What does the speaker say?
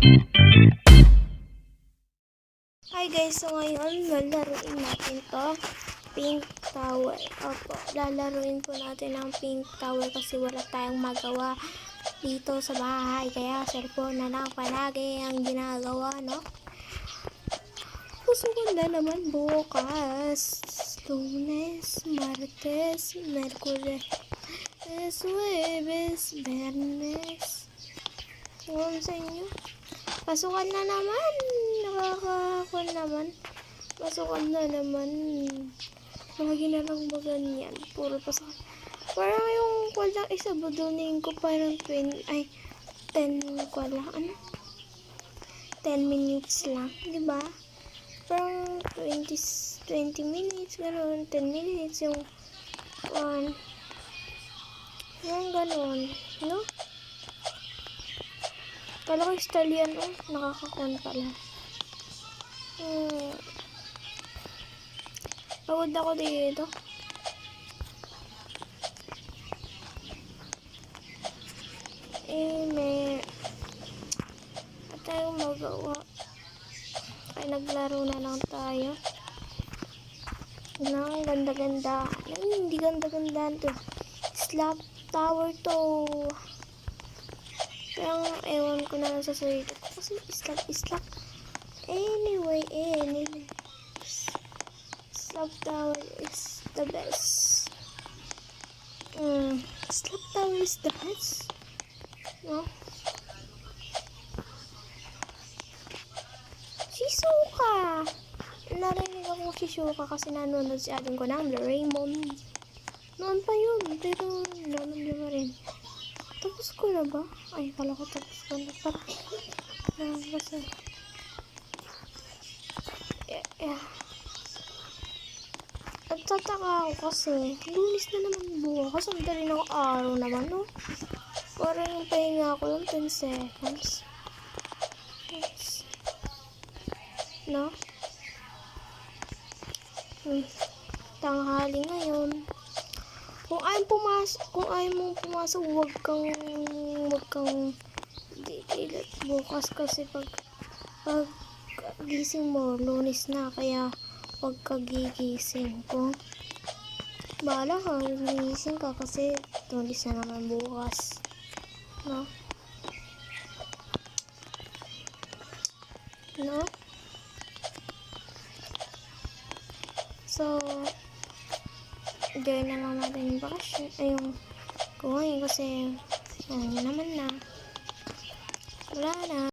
Hi guys, so ngayon lalaruin natin to pink tower. Opo, lalaruin po natin ang pink tower kasi wala tayong magawa dito sa bahay. Kaya cellphone na lang palagi ang ginagawa, no? Pusukan na naman bukas. Lunes, Martes, Merkules, Huwebes, Bernes. Ngayon sa inyo. Pasukan na naman. Nakakakon naman. Pasukan na naman. Lagi na lang ba ganyan? Puro pasukan. Parang yung walang isa budunin ko parang 10 ko lang. Ano? 10 minutes lang. Diba? Parang 20 minutes. Ganoon. 10 minutes yung yung ganoon. No? Kala ko style yan, nakakakon pala. Pagod ako dito. May tayong magawa. Ay, naglaro na lang tayo. Ang ganda-ganda. Hindi ganda-ganda to. Slap tower to. Pero ewan ko na lang sa sarili ko. Kasi islap. Anyway. Slap tower is the best. Slap tower is the best. No? Shizuka! Narinig ako Shizuka kasi nanonood si ating ko ng Doraemon. Noon pa yun. Pero nanonood pa rin. Tapos ko na ba? Ay, kala ko tapos ko na. Parang basta. At tataka ako kasi, Lunes na naman bukas. Ang dali ng araw naman, no? Parang yung pahinga ko lang 10 seconds. No? Tanghali ngayon. Kung ayaw mong pumasok, huwag kang didilat bukas kasi pag gising mo, Lunes na, kaya huwag ka gigising. Kung bahala ka, gigising ka kasi Lunes na naman bukas. No? No? So, enjoy na lang natin yung bakasyon. Ay, yung kumain kasi, naman na. Wala na.